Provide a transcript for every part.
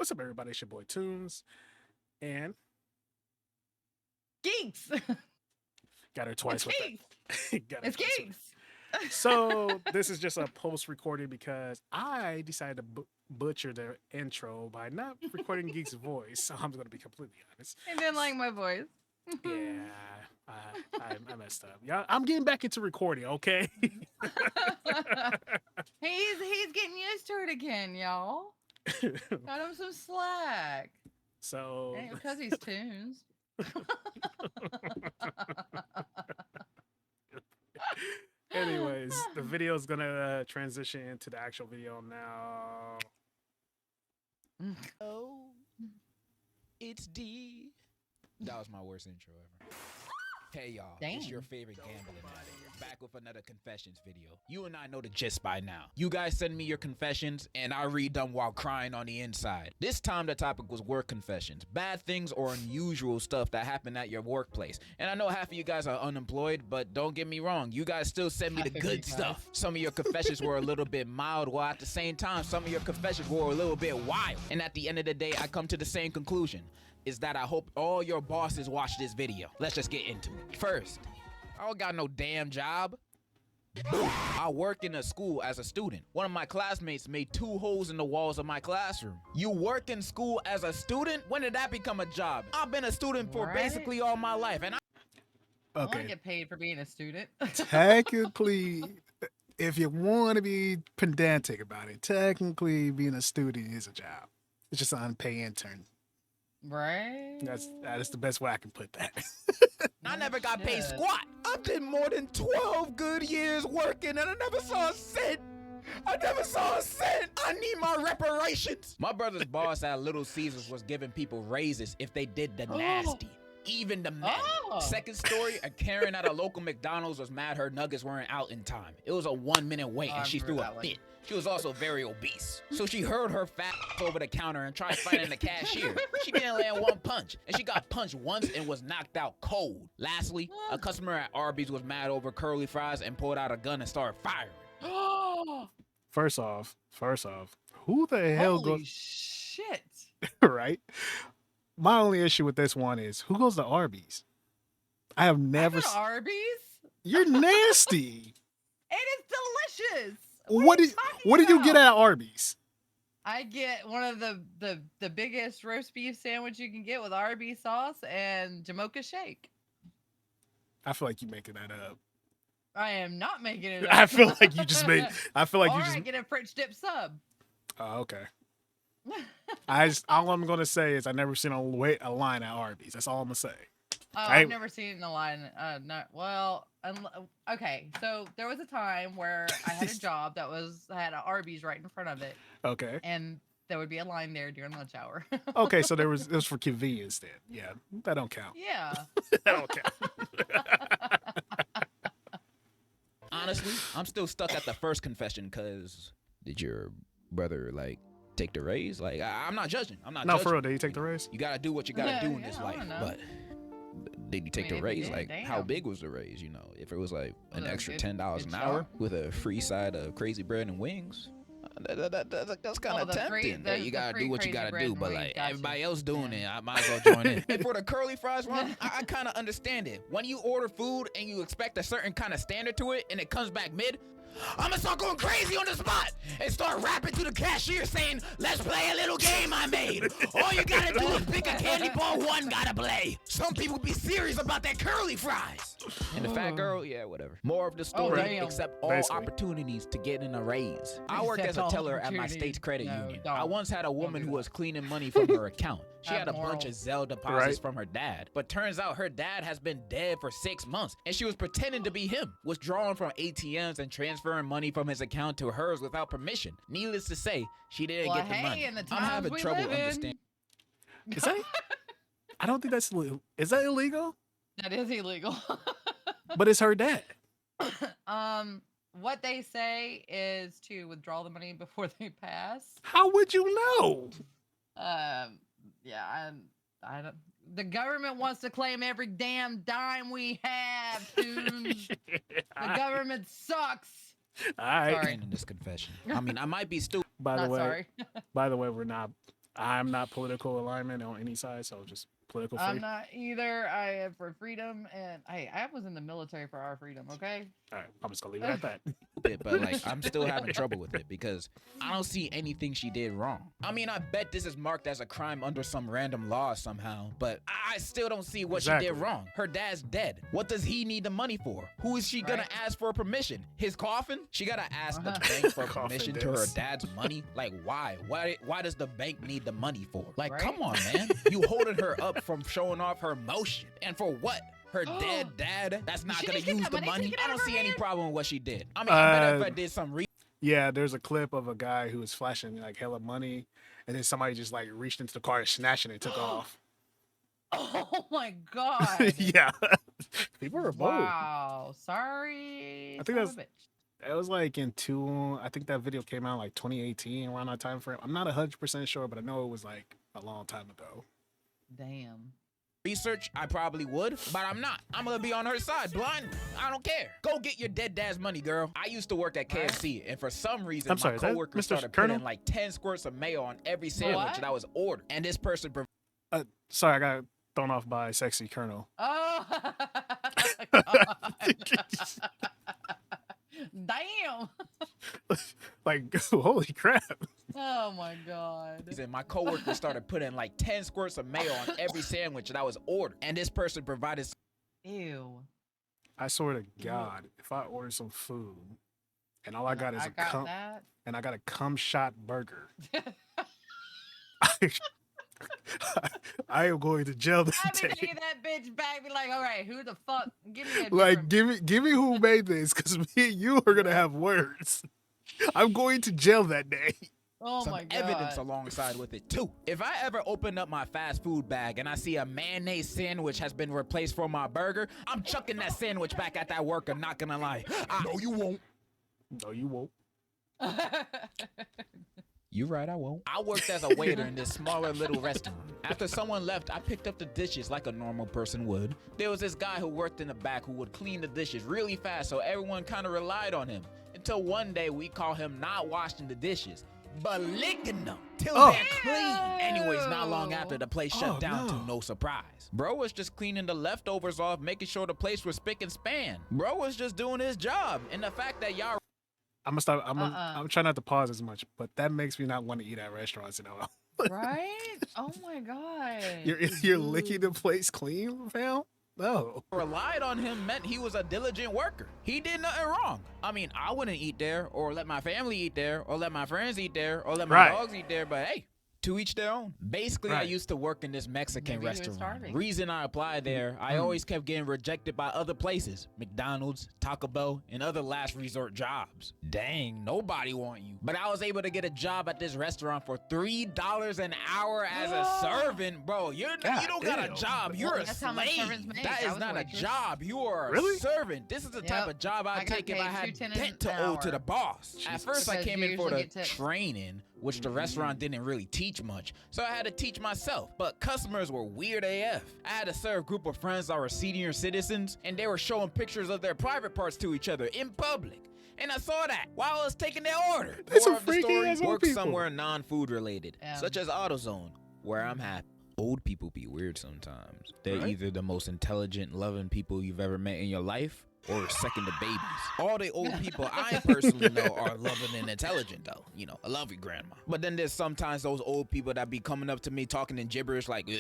What's up, everybody? It's your boy Tunes, and Geeks. got her It's twice with geeks. that. Got her It's twice with it. geeks. So this is just a post recording because I decided to butcher the intro by not recording Geek's voice. So I'm going to be completely honest. I didn't like my voice. Yeah, I messed up. Yeah, I'm getting back into recording. Okay. he's getting used to it again, y'all. Got him some slack. So, Ain't because he's tunes. anyways, the video is gonna transition into the actual video now. Oh, it's D. That was my worst intro ever. Hey y'all, it's Dang. your favorite gambling addict, back with another confessions video. You and I know the gist by now. You guys send me your confessions, and I read them while crying on the inside. This time the topic was work confessions, bad things or unusual stuff that happened at your workplace. And I know half of you guys are unemployed, but don't get me wrong, you guys still send me the Half of you good guys. stuff. Some of your confessions were a little bit mild, while at the same time, some of your confessions were a little bit wild. And at the end of the day, I come to the same conclusion. Is that I hope all your bosses watch this video. Let's just get into it. First, I don't got no damn job. I work in a school as a student. One of my classmates made 2 holes in the walls of my classroom. You work in school as a student? When did that become a job? I've been a student for Right? basically all my life, and I want to Okay. get paid for being a student. Technically, if you want to be pedantic about it, technically being a student is a job. It's just an unpaid intern. Right? That is the best way I can put that. I never got paid Shit. squat. I did more than 12 good years working, and I never saw a cent. I never saw a cent. I need my reparations. My brother's boss at Little Caesars was giving people raises if they did the nasty. Even the men. Oh. Second story, a Karen at a local McDonald's was mad her nuggets weren't out in time. It was a 1-minute wait, Oh, and I she remember threw a that one. fit. She was also very obese. So she hurled her fat over the counter and tried fighting the cashier. She didn't land one punch, and she got punched once and was knocked out cold. Lastly, a customer at Arby's was mad over curly fries and pulled out a gun and started firing. First off, who the hell Holy goes shit. right? My only issue with this one is who goes to Arby's? I have never. I've been to Arby's. You're nasty. It is delicious. What are do you talking what do you get about? at Arby's? I get one of the biggest roast beef sandwich you can get with Arby's sauce and Jamocha shake. I feel like you're making that up. I am not making it up. I feel like you just made. I feel like or you just. I get a French dip sub. Oh, okay. All I'm gonna say is I never seen a line at Arby's. That's all I'm gonna say. I've never seen it in the line. No, well, okay. So there was a time where I had a job that had an Arby's right in front of it, Okay. and there would be a line there during lunch hour. Okay, so it was for convenience then. Yeah, that don't count. Yeah. That don't count. Honestly, I'm still stuck at the first confession because did your brother take the raise? I'm not judging. I'm not No, judging. for real. Did you take the raise? You gotta do what you gotta do in this Yeah, I life. don't know. But did you take mean, the if you raise? did, How damn. big was the raise? If it was an Was it a extra good- $10 good an hour chunk? with a free side of crazy bread and wings. That's kind Oh, of the free- tempting. the- Hey, you the gotta free do what you crazy gotta bread do, and but wings, gotcha. everybody else doing Yeah. it, I might as well join in. And for the curly fries one, I kind of understand it. When you order food and you expect a certain kind of standard to it, and it comes back mid, I'ma start going crazy on the spot and start rapping to the cashier saying, "Let's play a little game I made. All you gotta do is pick a candy bar, one gotta play." Some people be serious about that curly fries. And the fat girl, yeah, whatever. More of the story, damn. except all Basically. opportunities to get in a raise. I work Except as a all teller at my opportunities. state's credit No, union. don't. I once had a woman do who that. was cleaning money from her account. She had a bunch Abnormal. of Zelle deposits Right. from her dad, but turns out her dad has been dead for 6 months, and she was pretending to be him, withdrawing from ATMs and transferring money from his account to hers without permission. Needless to say, she didn't Well, get the hey, money. in the I'm times having we trouble live in, understanding. Is that? I don't think that's illegal. Is that illegal? that is illegal. But it's her dad. What they say is to withdraw the money before they pass. How would you know? Yeah, I don't. The government wants to claim every damn dime we have, Tunes. The government sucks. All right. Sorry. In this confession. I mean, I might be stupid. By the Not way, sorry. by the way, we're not. I'm not political alignment on any side, so just political free. I'm not either. I am for freedom, and hey, I was in the military for our freedom. Okay. All right, I'm just gonna leave it at that. But like I'm still having trouble with it because I don't see anything she did wrong. I mean, I bet this is marked as a crime under some random law somehow, but I still don't see what she did Exactly. wrong. Her dad's dead. What does he need the money for? Who is she gonna Right. ask for permission? His coffin? She gotta ask the Uh-huh. bank for Coffin permission to her dance. dad's money? Like why? Why does the bank need the money for? Like Right. come on, man. You holding her up from showing off her motion. And for what? Her dead dad that's not She gonna just get use that the money money. taken I out don't of her see any hand? problem with what she did. I mean, I bet if I did some Yeah, there's a clip of a guy who was flashing like hella money, and then somebody just like reached into the car and snatched it and took off. Oh my god. Yeah, people are bold. Wow. Sorry. I think son of a bitch. It was like I think that video came out like 2018 around that time frame. I'm not 100% sure, but I know it was like a long time ago. Damn. research, I probably would, but I'm not. I'm gonna be on her side blindly. I don't care. Go get your dead dad's money, girl. I used to work at KFC, and for some reason, I'm sorry, my is that coworker Mr. started Colonel? putting like 10 squirts of mayo on every sandwich What? that I was ordered. And this person Sorry, I got thrown off by sexy Colonel. Oh. God. Damn. Like, holy crap. Oh my god. and my coworker started putting like 10 squirts of mayo on every sandwich that I was ordered. And this person provided Ew. I swear to God, if I order some food and all I got is I a got cum that. and I got a cum shot burger, I am going to jail that I be day. taking that bitch back. Be like, all right, who the fuck? Give me that. Like, different- give me who made this, because me and you are gonna have words. I'm going to jail that day. Oh some my god. evidence alongside with it too. If I ever open up my fast food bag and I see a mayonnaise sandwich has been replaced for my burger, I'm chucking that sandwich back at that worker, not gonna lie. No, you won't. No, you won't. You right, I won't. I worked as a waiter in this smaller little restaurant. After someone left, I picked up the dishes like a normal person would. There was this guy who worked in the back who would clean the dishes really fast, so everyone kind of relied on him. Until one day we caught him not washing the dishes, but licking them till Oh. they're clean. Anyways, not long after, the place shut Oh, down no. to no surprise. Bro was just cleaning the leftovers off, making sure the place was spick and span. Bro was just doing his job, and the fact that y'all I'm gonna stop. Uh-uh. I'm trying not to pause as much, but that makes me not want to eat at restaurants. You know, Right? Oh my god. you're licking the place clean, fam. No. relied on him meant he was a diligent worker. He did nothing wrong. I mean, I wouldn't eat there, or let my family eat there, or let my friends eat there, or let my Right. dogs eat there, but hey, to each their own. Basically, I Right. used to work in this Mexican Maybe he was restaurant. starving. Reason I applied there, I always kept getting rejected by other places. McDonald's, Taco Bell, and other last resort jobs. Dang, nobody want you. But I was able to get a job at this restaurant for $3 an hour as a servant. Bro, you don't got a damn. job. You're a That's how much slave. servants make. That I is was a not a waitress. job. You are Really? a servant. This is the type Yep. of job I I'd got take if I paid had $2.10 debt to an owe to hour. the boss. At first, I Because came you in for usually the get tips. training, which the restaurant didn't really teach much. So I had to teach myself. But customers were weird AF. I had to serve a group of friends that were senior citizens, and they were showing pictures of their private parts to each other in public. And I saw that while I was taking their order. That's some Moral of the freaky story, ass old work people. somewhere non-food related, Yeah. such as AutoZone, where I'm happy. Old people be weird sometimes. They're Right. either the most intelligent, loving people you've ever met in your life, or second to babies. All the old people I personally know are loving and intelligent, though. You know, I love you, grandma. But then there's sometimes those old people that be coming up to me talking in gibberish like, and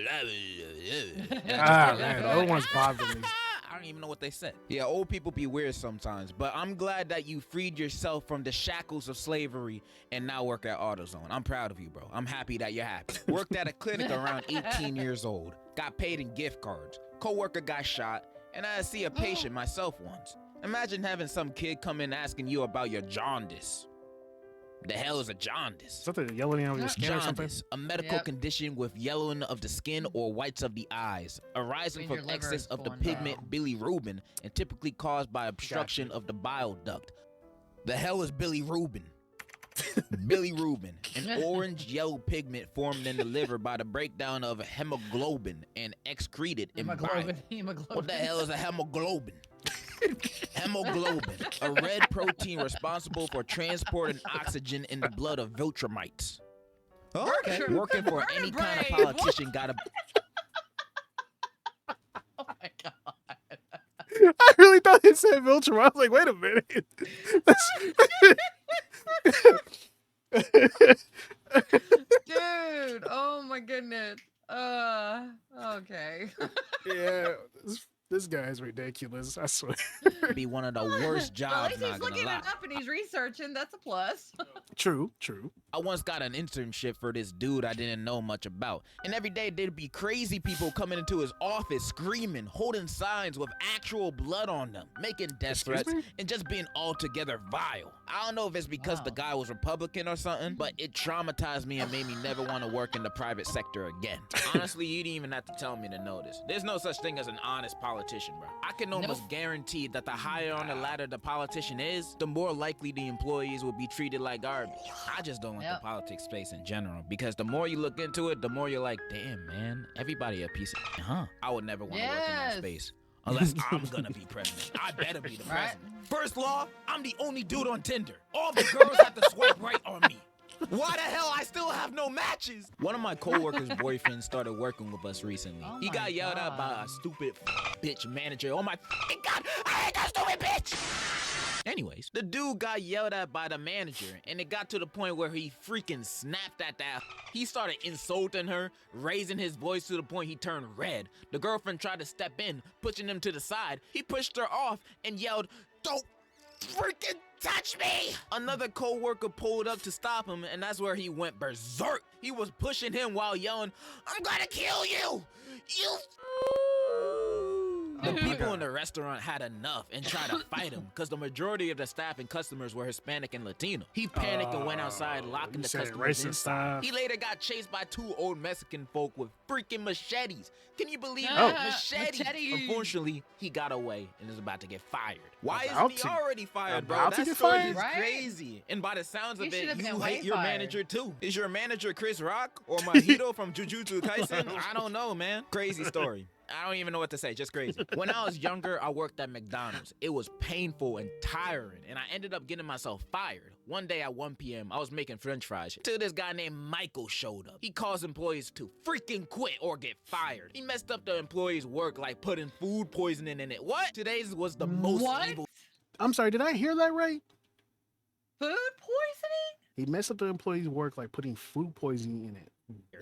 I just Ah, start man, laughing those like, ones bother me. I don't even know what they said. Yeah, old people be weird sometimes, but I'm glad that you freed yourself from the shackles of slavery and now work at AutoZone. I'm proud of you, bro. I'm happy that you're happy. Worked at a clinic around 18 years old. Got paid in gift cards. Coworker got shot, and I had to see a patient myself once. Imagine having some kid come in asking you about your jaundice. The hell is a jaundice? Is that the yellowing of your skin or something? Jaundice, a medical Yep. condition with yellowing of the skin or whites of the eyes, arising Means from your liver excess is of the going pigment down. bilirubin and typically caused by obstruction of the bile duct. The hell is bilirubin? Bilirubin, an orange-yellow pigment formed in the liver by the breakdown of hemoglobin and excreted in bile. Hemoglobin. What the hell is a hemoglobin? Hemoglobin, a red protein responsible for transporting oxygen in the blood of viltrumites. Oh, okay. Vertebrae- Working for any kind of vertebrae, what? politician gotta. Oh my god. I really thought it said Viltrum. I was like, wait a minute. Dude, oh my goodness. Okay. Yeah, this guy is ridiculous. I swear. Be one of the worst Well, at jobs, least not he's gonna looking lie. it up and he's researching. That's a plus. True. I once got an internship for this dude I didn't know much about. And every day there'd be crazy people coming into his office screaming, holding signs with actual blood on them, making death Excuse threats, me? and just being altogether vile. I don't know if it's because the Wow. guy was Republican or something, but it traumatized me and made me never want to work in the private sector again. Honestly, you didn't even have to tell me to know this. There's no such thing as an honest politician, bro. I can almost guarantee that the higher on the ladder the politician is, the more likely the employees will be treated like garbage. I just don't like Yep. the politics space in general, because the more you look into it, the more you're like, damn, man, everybody a piece of huh? I would never want to work in that Yes. space. Unless I'm gonna be president. I better be the Right. president. First law, I'm the only dude on Tinder. All the girls have to swipe right on me. Why the hell I still have no matches? One of my coworkers' boyfriends started working with us recently. Oh He my got yelled at by God. a stupid bitch manager. Oh my fucking god, I hate that stupid bitch! Anyways, the dude got yelled at by the manager, and it got to the point where he freaking snapped at that. He started insulting her, raising his voice to the point he turned red. The girlfriend tried to step in, pushing him to the side. He pushed her off and yelled, "Don't freaking touch me!" Another co-worker pulled up to stop him, and that's where he went berserk. He was pushing him while yelling, "I'm gonna kill you! You..." The Oh my people God. in the restaurant had enough and tried to fight him because the majority of the staff and customers were Hispanic and Latino. He panicked and went outside, locking you the said customers racist inside. stuff. He later got chased by two old Mexican folk with freaking machetes. Can you believe Oh. that? Machetes. Machete. Unfortunately, he got away and is about to get fired. Why About isn't he to- already fired, bro? about to That get story fired? is Right? crazy. And by the sounds He of should it, have been you way hate your fired. manager too. Is your manager Chris Rock or Mahito from Jujutsu Kaisen? I don't know, man. Crazy story. I don't even know what to say, just crazy. When I was younger, I worked at McDonald's. It was painful and tiring, and I ended up getting myself fired. One day at 1 p.m., I was making french fries till this guy named Michael showed up. He caused employees to freaking quit or get fired. He messed up the employees' work like putting food poisoning in it. What? Today's was the most What? evil. I'm sorry, did I hear that right? Food poisoning? He messed up the employee's work like putting food poisoning in it.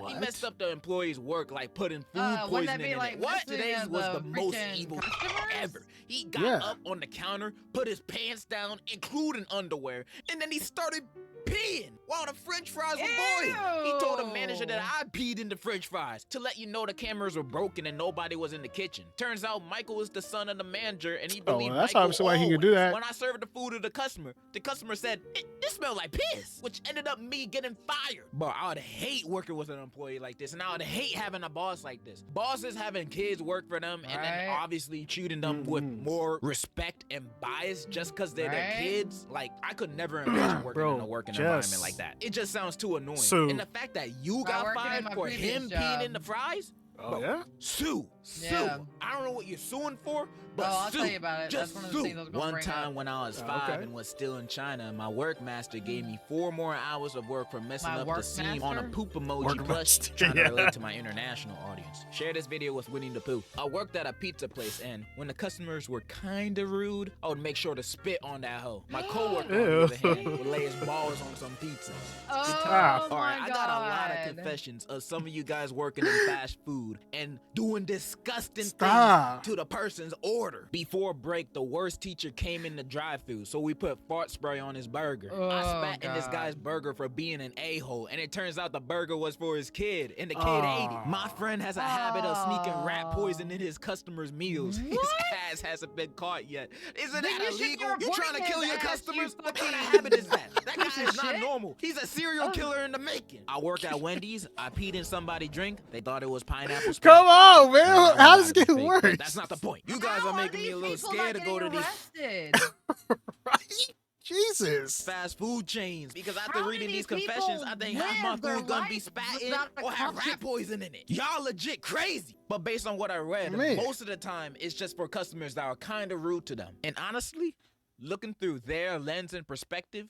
He messed up the employees' work like putting food Wouldn't that poisoning be in like it. What? messing Today's up was the the most freaking evil customers? ever. He got Yeah. up on the counter, put his pants down, including underwear, and then he started peeing while the french fries were boiling. He told the manager that I peed in the french fries to let you know the cameras were broken and nobody was in the kitchen. Turns out Michael was the son of the manager and he Oh, believed well, that's Michael obviously why he could do always. that. When I served the food to the customer said, it smelled like piss, which ended up me getting fired. But I would hate working with an employee like this, and I would hate having a boss like this. Bosses having kids work for them and then Right. obviously treating them with Mhm. more respect and bias just because they're their Right. kids. Like, I could never imagine working Bro, in a working just- environment like that. It just sounds too annoying. So- and the fact that you By got working in fired my for previous him peeing in job. the fries? Oh, Bro, yeah? Sue. Yeah. I don't know what you're suing for, but Oh, I'll sue. tell you about it. Just That's one of the sue. things I was gonna One bring time up. when I was Oh, 5 okay. and was still in China, my work master gave me 4 more hours of work for messing My up work the seam on a master? poop emoji Work plus master, trying to yeah. relate to my international audience. Share this video with Winnie the Pooh. I worked at a pizza place, and when the customers were kinda rude, I would make sure to spit on that hoe. My coworker, on the other hand, would lay his balls on some pizza. Oh Stop. my All right, I got a lot of God. confessions of some of you guys working in fast food and doing disgusting Stop. things to the person's order. Before break, the worst teacher came in the drive-thru, so we put fart spray on his burger. I Oh, spat in this God. guy's burger for being an a-hole, and it turns out the burger was for his kid, and the kid ate it. My friend has a habit of sneaking rat poison in his customers' meals. His What? ass hasn't been caught yet. Isn't Then that you should be illegal? You trying to reporting kill his your ass, you customers? What kind of fucking habit is that? That piece guy of is not shit. normal. He's a serial Oh. killer in the making. I work at Wendy's. I peed in somebody's drink. They thought it was pineapple. Come on, man. I know How does it's it get fake, but worse? That's not the point. You guys How are making me these a little people scared not to go to getting these arrested? Right? Jesus. fast food chains because after How do reading these these confessions, people I think half my live their food gonna be life spat in without a or have rat conscience? poison in it. Y'all legit crazy. But based on what I read, Man. most of the time it's just for customers that are kind of rude to them. And honestly, looking through their lens and perspective,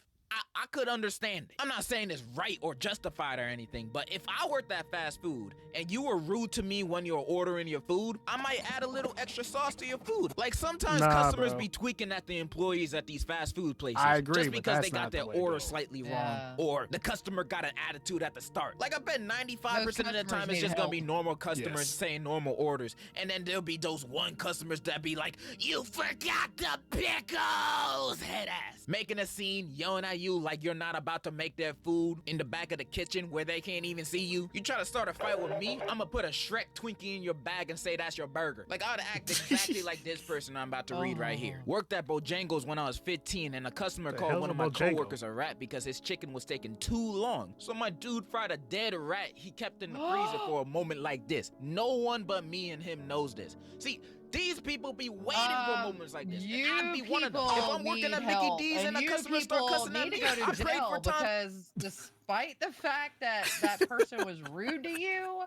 I could understand it. I'm not saying it's right or justified or anything, but if I worked at fast food and you were rude to me when you're ordering your food, I might add a little extra sauce to your food. Like sometimes Nah, customers bro. be tweaking at the employees at these fast food places I agree, just but because that's they got not their the way to order go. slightly wrong Yeah. or the customer got an attitude at the start. Like I bet 95% of the customers time it's need just gonna help. be normal customers Yes. saying normal orders, and then there'll be those one customers that be like, "You forgot the pickles," head ass, making a scene, yelling at you like you're not about to make their food in the back of the kitchen where they can't even see you. You try to start a fight with me, I'ma put a Shrek Twinkie in your bag and say that's your burger. Like I'd act exactly like this person I'm about to read right here. Worked at Bojangles when I was 15, and a customer The called hell one is of my Bojangle? coworkers a rat because his chicken was taking too long. So my dude fried a dead rat he kept in the freezer for a moment like this. No one but me and him knows this. See, these people be waiting for moments like this. And You I'd be one of them. people If I'm working need at Mickey help, D's and a you customer start people cussing at need me, to go to I pray jail for time. because despite the fact that that person was rude to you,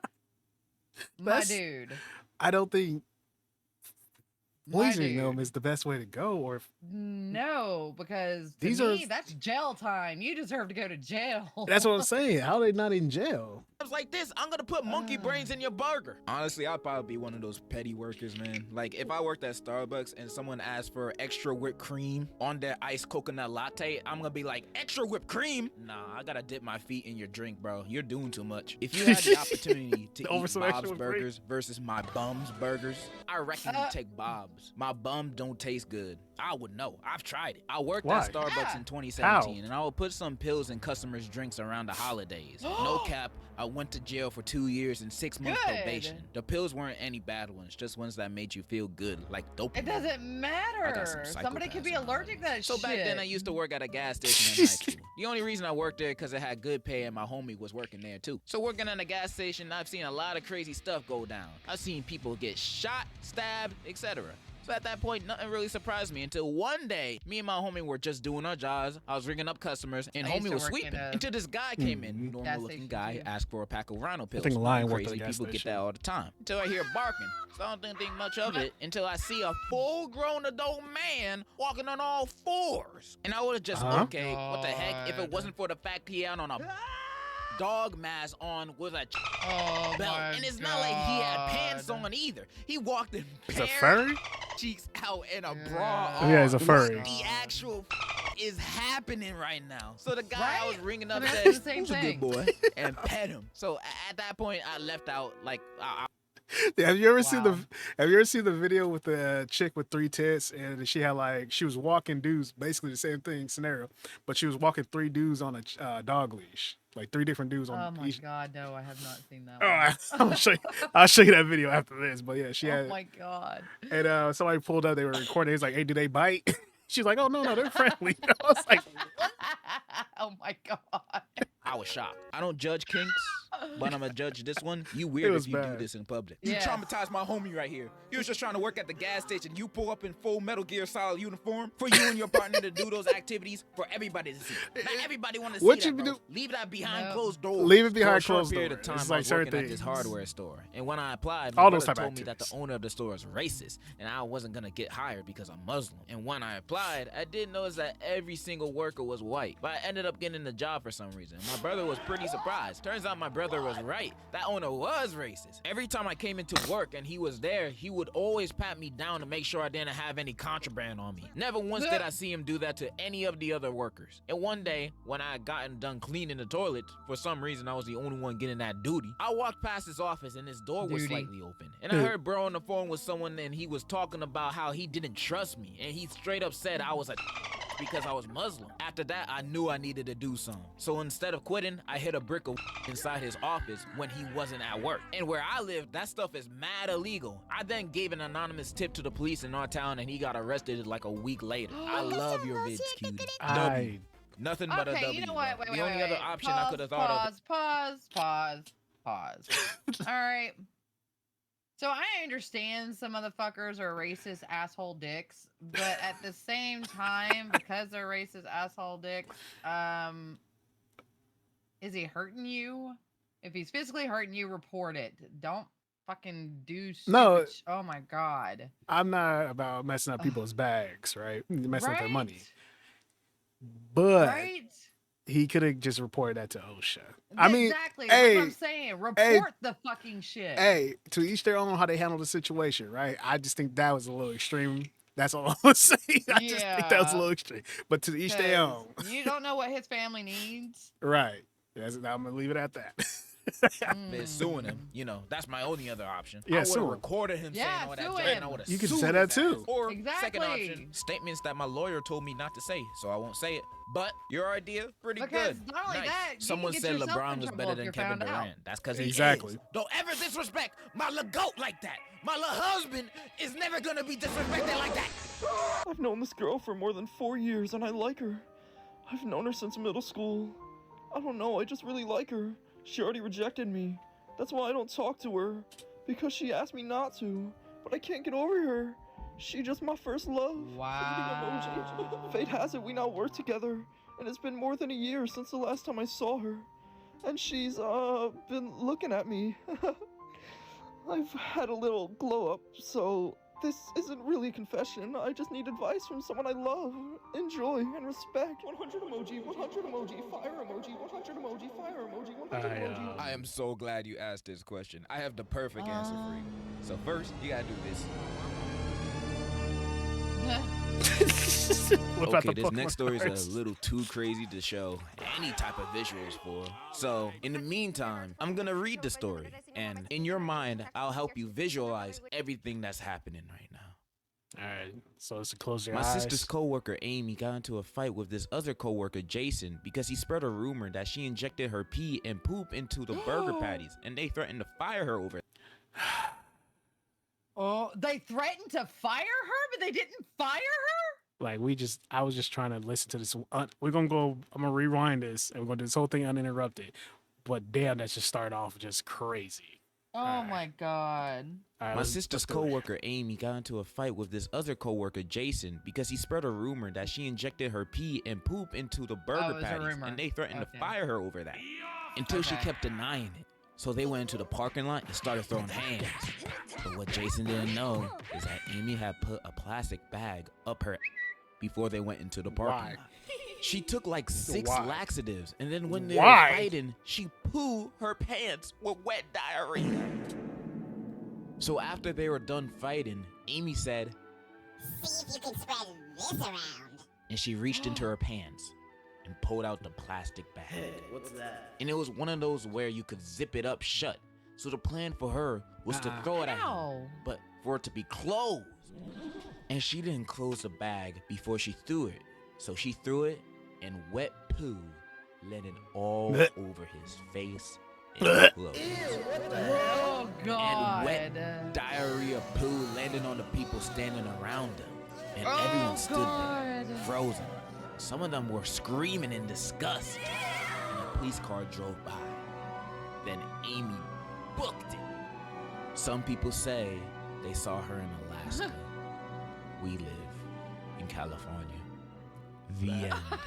my That's- dude, I don't think my poisoning them dude. is the best way to go. Or if, No, because to These me, are- that's jail time. You deserve to go to jail. that's what I'm saying. How are they not in jail? Like this, I'm gonna put monkey brains in your burger. Honestly, I'd probably be one of those petty workers, man. Like if I worked at Starbucks and someone asked for extra whipped cream on their iced coconut latte, I'm gonna be like, extra whipped cream? Nah, I gotta dip my feet in your drink, bro. You're doing too much. If you had the opportunity to Over eat some extra Bob's whipped cream. burgers versus my bum's burgers, I reckon you take Bob's. My bum don't taste good. I would know. I've tried it. I worked Why? at Starbucks Yeah. in 2017, and I would put some pills in customers' drinks around the holidays. No cap, I went to jail for 2 years and 6 months Good. probation. The pills weren't any bad ones, just ones that made you feel good, like dope. It doesn't I got matter. some Somebody could psychopaths be in my allergic to that So shit. back then, I used to work at a gas station in high school. The only reason I worked there because it had good pay and my homie was working there too. So working at a gas station, I've seen a lot of crazy stuff go down. I've seen people get shot, stabbed, etc. So at that point, nothing really surprised me until one day, me and my homie were just doing our jobs. I was ringing up customers, and I used homie to was work in sweeping. a Until this guy came in, gas normal looking station, guy, too. asked for a pack of Rhino pills. think Lion Nothing worked at crazy, a gas people get station. that all the time. Until I hear barking. So I don't think much of it until I see a full-grown adult man walking on all fours. And I would have just, Uh-huh. okay, what the heck? If it God. wasn't for the fact he had on a dog mask on with a Oh belt. my And it's not like he had pants God. on either. He walked in It's a bare furry? cheeks out and a bra Oh, on. yeah, he's a furry. What the actual is happening right now? So the guy I was Right? ringing I up mean, said, that's the same "Who's a thing." good boy?" and pet him. So at that point, I left out like Have you ever seen the Wow. Have you ever seen the video with the chick with 3 tits and she had she was walking dudes, basically the same thing scenario, but she was walking 3 dudes on a dog leash, like 3 different dudes Oh on my each. God, no, I have not seen that. Oh, one. I'll show you. I'll show you that video after this. But yeah, she Oh had, my God. and somebody pulled up. They were recording. He's like, "Hey, do they bite?" She's like, "Oh no, they're friendly." I was like, Oh my God. I was shocked. I don't judge kinks, but I'm gonna judge this one. You weird was if you do bad. this in public. You Yes. traumatized my homie right here. He was just trying to work at the gas station. You pull up in full Metal Gear Solid uniform for you and your partner to do those activities for everybody to see. Not everybody want to see What that, you bro. do- Leave that behind Nope. closed doors. Leave it behind For a short closed period doors. of time, It's I like was certain working at this things. hardware store, and when I applied, All my those brother type of told me that the activities. owner of the store is racist, and I wasn't gonna get hired because I'm Muslim. And when I applied, I didn't notice that every single worker was white, but I ended up getting the job for some reason. My brother was pretty surprised. Turns out my brother was right. That owner was racist. Every time I came into work and he was there, he would always pat me down to make sure I didn't have any contraband on me. Never once did I see him do that to any of the other workers. And one day, when I had gotten done cleaning the toilet, for some reason I was the only one getting that duty, I walked past his office and his door was Duty. slightly open. And I heard bro on the phone with someone and he was talking about how he didn't trust me. And he straight up said I was a because I was Muslim. After that, I knew I needed to do something. So instead of quitting, I hit a brick of inside his office when he wasn't at work. And where I live, that stuff is mad illegal. I then gave an anonymous tip to the police in our town and he got arrested like a week later. I love your vids, cutie. I Nothing but a Okay, W. you know what? bro. Wait, the only wait, other wait. option I could have thought of. Pause. All right. So I understand some motherfuckers are racist asshole dicks, but at the same time, because they're racist asshole dicks, is he hurting you? If he's physically hurting you, report it. Don't fucking do stupid No. oh my God. I'm not about messing up people's bags, right? Messing up their money. Right? But Right? he could have just reported that to OSHA. I mean, exactly. hey, That's what I'm saying. Report the fucking shit. hey, to each their own how they handle the situation, right? I just think that was a little extreme. That's all I'm gonna say. I just think that was a little extreme. But to each their own. You don't know what his family needs. Right. I'm gonna leave it at that. They're suing him. You know, that's my only other option. Yeah, I would sue have him. recorded him saying all that sue shit. him. And I would have You can sued say his that too. ass. Or second Exactly. option, statements that my lawyer told me not to say, so I won't say it. But your idea, pretty Because good. not only nice. that, you Someone can get said yourself LeBron in was trouble better if than you're Kevin found out. Durant. That's because he Exactly. is. Don't ever disrespect my little goat like that. My little husband is never gonna be disrespected like that. I've known this girl for more than 4 years and I like her. I've known her since middle school. I don't know, I just really like her. She already rejected me. That's why I don't talk to her. Because she asked me not to. But I can't get over her. She just my first love. Wow. Fate has it we now work together. And it's been more than a year since the last time I saw her. And she's, been looking at me. I've had a little glow up, so this isn't really a confession. I just need advice from someone I love, enjoy, and respect. 100 emoji, 100 emoji, fire emoji, 100 emoji, fire emoji, 100 emoji. I am so glad you asked this question. I have the perfect answer for you. So first, you gotta do this. Okay, this next story is a little too crazy to show any type of visuals for. So, in the meantime, I'm gonna read the story, and in your mind, I'll help you visualize everything that's happening right now. All right, so it's to close your My eyes. sister's coworker Amy got into a fight with this other coworker Jason because he spread a rumor that she injected her pee and poop into the burger patties, and they threatened to fire her over it. Oh, they threatened to fire her, but they didn't fire her? Like I was just trying to listen to this. We're gonna go. I'm gonna rewind this, and we're gonna do this whole thing uninterrupted. But damn, that just started off just crazy. Oh my god. All right, My let's sister's do it. coworker Amy got into a fight with this other coworker Jason because he spread a rumor that she injected her pee and poop into the it burger was a patties, rumor. and they threatened to Okay. fire her over that. Until she Okay. kept denying it. So they went into the parking lot and started throwing hands. But what Jason didn't know is that Amy had put a plastic bag up her before they went into the parking Why? lot. She took like 6 Why? laxatives, and then when they Why? were fighting, she pooed her pants with wet diarrhea. So after they were done fighting, Amy said, See if you can spread this around. and she reached into her pants and pulled out the plastic bag. What's that? And it was one of those where you could zip it up shut. So the plan for her was to throw it at him, Ow. but for it to be closed. And she didn't close the bag before she threw it. So she threw it, and wet poo landed all Blech. over his face and clothes. Oh god. And wet diarrhea poo landed on the people standing around him. And everyone stood there, frozen. Some of them were screaming in disgust. And a police car drove by. Then Amy booked it. Some people say they saw her in Alaska. We live in California. The end. I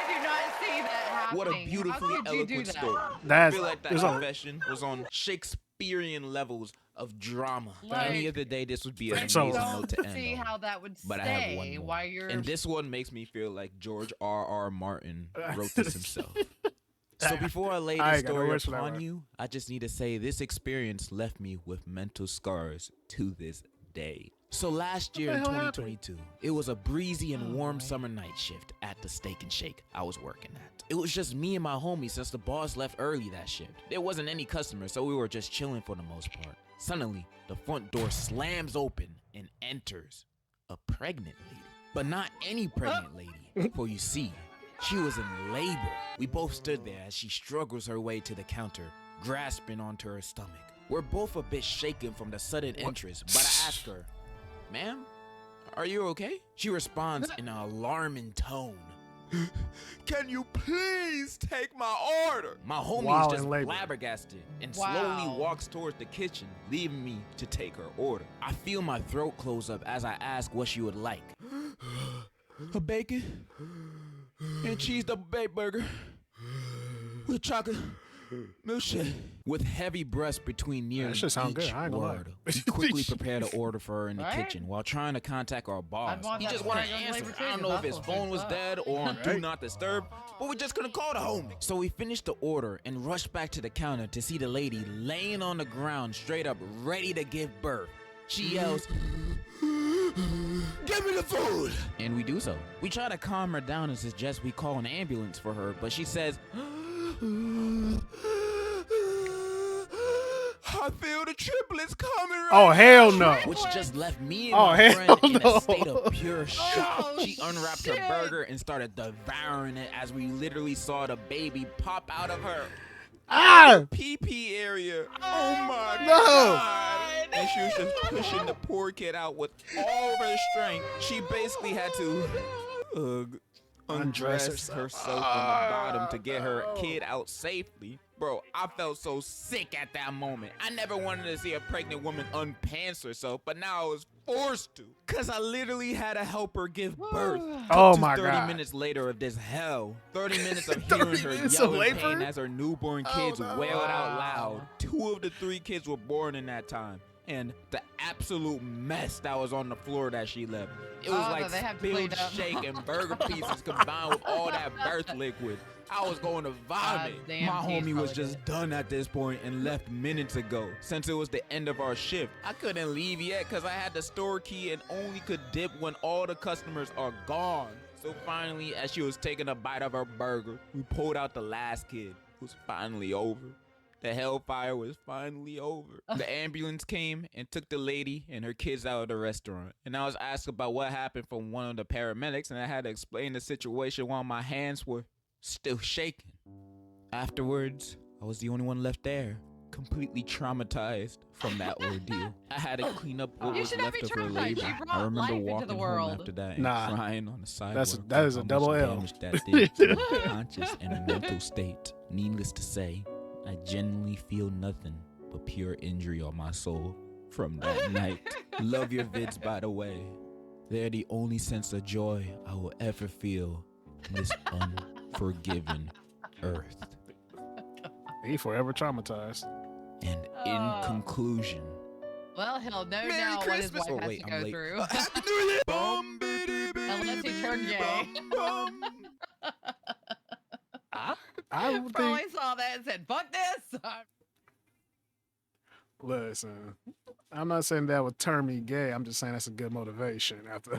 do not see that happening. What a How beautifully could you do eloquent that? story. I That's feel like that there's a- confession was on Shakespearean levels of drama. Like, Any other day, this would be an I amazing So- note to don't end see on. how that would But I have one stay more. while you're. And this one makes me feel like George R.R. Martin wrote this himself. So before I lay I this ain't got no story words for that upon one. you, I just need to say this experience left me with mental scars to this day. So last year the in hell happened? 2022, it was a breezy and warm summer night shift at the Steak and Shake I was working at. It was just me and my homies since the boss left early that shift. There wasn't any customers, so we were just chilling for the most part. Suddenly, the front door slams open and enters a pregnant lady. But not any pregnant lady, for you see, she was in labor. We both stood there as she struggles her way to the counter, grasping onto her stomach. We're both a bit shaken from the sudden entrance, but I ask her, "Ma'am, are you okay?" She responds in an alarming tone. "Can you please take my order?" My homie While is just in labor. flabbergasted and Wow. slowly walks towards the kitchen, leaving me to take her order. I feel my throat close up as I ask what she would like. "A bacon and cheese double baked burger with chocolate Milkshake. With heavy breaths between nearly that shit sound each good. I ain't gonna lie. word, we quickly prepared an order for her in the Right? kitchen while trying to contact our boss. want He that just before wouldn't I go to answer. labor too, I don't 'cause know if that his fool phone was sucks. dead or on Do Right. Not Disturb, but we just couldn't call the homie. So we finished the order and rushed back to the counter to see the lady laying on the ground straight up ready to give birth. She yells, "Give me the food!" And we do so. We try to calm her down and suggest we call an ambulance for her, but she says, "I feel the triplets coming right Oh, hell no. Which just left me and Oh, my hell friend in no. a state of pure shock. Oh, She unwrapped shit. her burger and started devouring it as we literally saw the baby pop out of her Ah! pee area. Oh my No. God. And she was just pushing the poor kid out with all of her strength. She basically had to undress herself in the bottom to get her kid out safely. Bro, I felt so sick at that moment. I never wanted to see a pregnant woman unpants herself, but now I was forced to. Cause I literally had to help her give birth. Oh To my 30 God. minutes later of this hell. 30 minutes of 30 hearing her minutes yell of in pain labor? as her newborn Oh, kids no. wailed out Wow. loud. 2 of the 3 kids were born in that time. And the absolute mess that was on the floor that she left. It was Oh, like that they have to clean spilled up. shake and burger pieces combined with all that birth liquid. I was going to vomit. damn, My she's homie was probably just done at this point and left minutes ago. Since it was the end of our shift, I couldn't leave yet because I had the store key and only could dip when all the customers are gone. So finally, as she was taking a bite of her burger, we pulled out the last kid. It was finally over. The hellfire was finally over. The ambulance came and took the lady and her kids out of the restaurant. And I was asked about what happened from one of the paramedics, and I had to explain the situation while my hands were still shaking. Afterwards, I was the only one left there, completely traumatized from that ordeal. I had to clean up what You was should not left be of her traumatized. labor. She I brought remember life into walking the home world. after that and Nah. crying on the sidewalk. That is a for how double much L. damage that did to my conscious and mental state. Needless to say, I genuinely feel nothing but pure injury on my soul from that night. Love your vids, by the way. They're the only sense of joy I will ever feel in this unforgiven earth. He forever traumatized. And in conclusion, Well, he'll know Merry now what his Christmas. wife Oh, has wait, to I'm go late. through. Happy New Year! Bum, biddy, Unless he biddy, turned gay. bum, bum. I would Probably think. saw that and said, "Fuck this." Listen, I'm not saying that would turn me gay. I'm just saying that's a good motivation. After,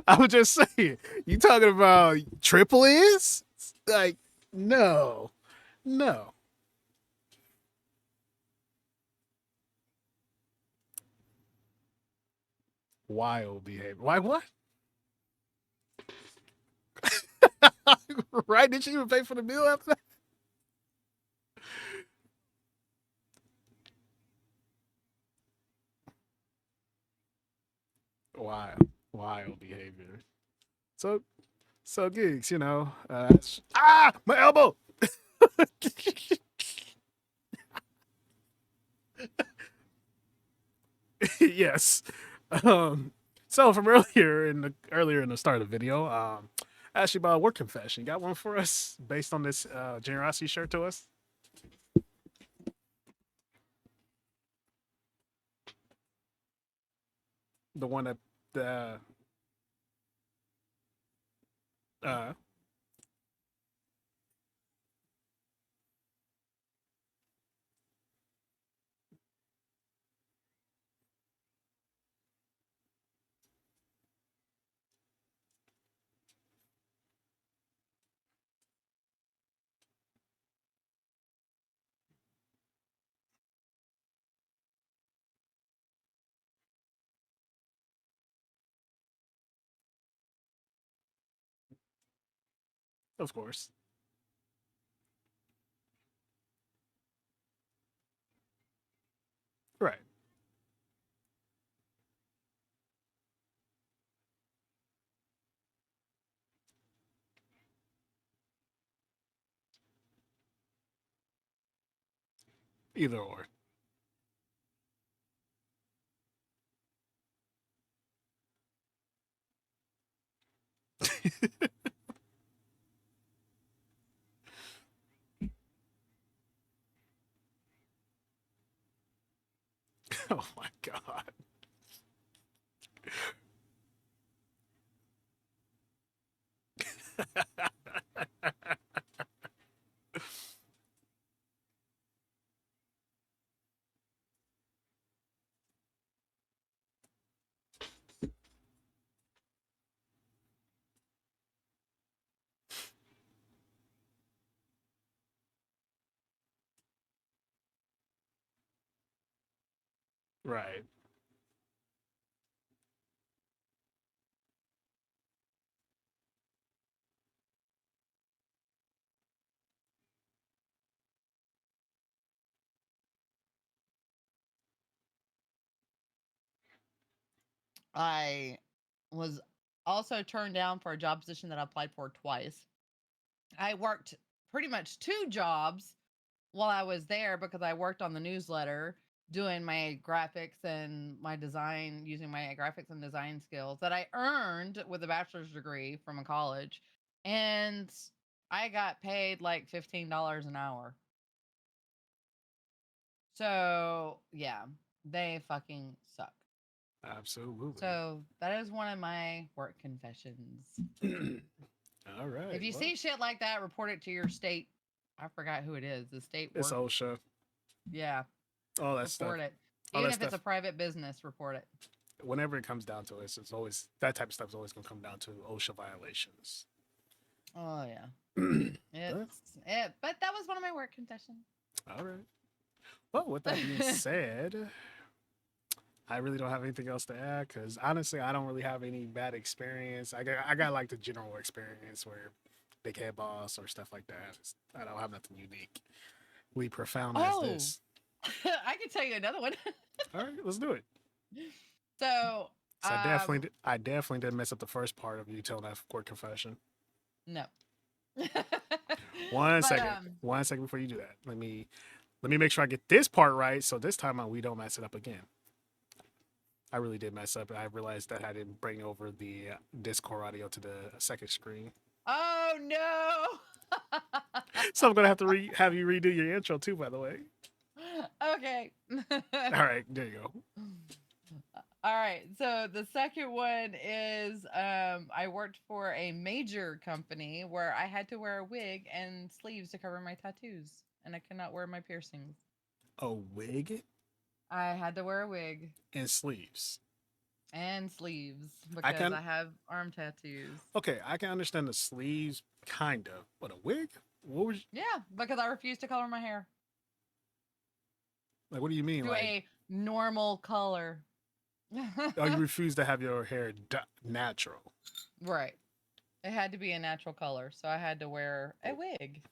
I was just saying, you talking about triple is like no, no. Wild behavior. Why what? Right? Did she even pay for the meal after that? Wild behavior. So, so gigs, you know. My elbow. Yes. So from earlier in the start of the video, I asked you about a work confession. You got one for us based on this generosity shirt to us? The one that the uh of course. Right. Either or. Oh my god. Right. I was also turned down for a job position that I applied for twice. I worked pretty much two jobs while I was there because I worked on the newsletter doing my graphics and my design, using my graphics and design skills that I earned with a bachelor's degree from a college. And I got paid like $15 an hour. So, yeah, they fucking suck. Absolutely. So, that is one of my work confessions. All right. If you well, see shit like that, report it to your state. I forgot who it is. The state it's work. OSHA. Yeah, All that stuff. report it. All Even that if it's stuff. a private business, report it. Whenever it comes down to it, it's always that type of stuff is always gonna come down to OSHA violations. Oh yeah. Yeah. But that was one of my work confessions. All right. Well, with that being said, I really don't have anything else to add because honestly, I don't really have any bad experience. I got like the general experience where big head boss or stuff like that. I don't have nothing uniquely profound as Oh, this. I can tell you another one. All right, let's do it. So, So I definitely did mess up the first part of you telling that court confession. no. One But, second. 1 second before you do that. Let me make sure I get this part right. So this time we don't mess it up again. I really did mess up. I realized that I didn't bring over the Discord audio to the second screen. Oh no. So I'm gonna have to have you redo your intro too. By the way. Okay. All right, there you go. All right. So the second one is I worked for a major company where I had to wear a wig and sleeves to cover my tattoos, and I could not wear my piercings. A wig I had to wear a wig and sleeves. and sleeves I because can I have arm tattoos. okay. I can understand the sleeves, kind of, but a wig? What was Yeah, because I refuse to color my hair like? What do you mean? to Like, a normal color. oh, you refuse to have your hair natural? Right. It had to be a natural color, so I had to wear a wig.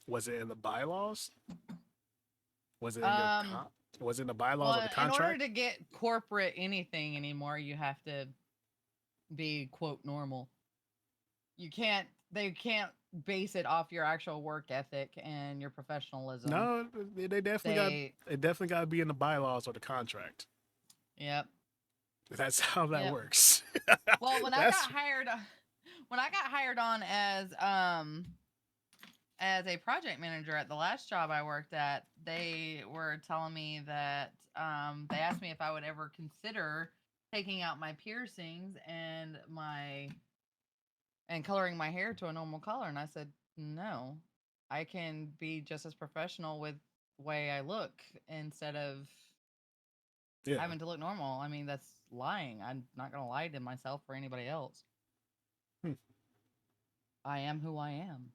Was it in the bylaws? Was it in Um, was it in the bylaws Well, or the in order contract? to get corporate anything anymore, you have to be quote normal. They can't base it off your actual work ethic and your professionalism. No, they definitely got to be in the bylaws or the contract. Yep. That's how that Yep. works. Well, when I got hired on as a project manager at the last job I worked at, they were telling me that they asked me if I would ever consider taking out my piercings and coloring my hair to a normal color, and I said no. I can be just as professional with the way I look instead of Yeah, having to look normal. I mean, that's lying. I'm not going to lie to myself or anybody else. Hmm. I am who I am.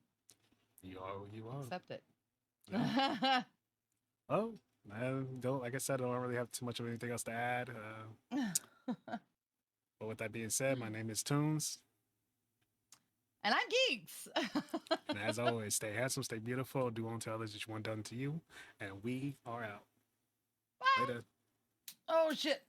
you are who you are. Accept it. Yeah. Oh, I don't. Like I said, I don't really have too much of anything else to add. But with that being said, my name is Toons, And I'm Geeks. and as always, stay handsome, stay beautiful, do unto others as you want done to you, and we are out. Bye. Later. Oh, shit.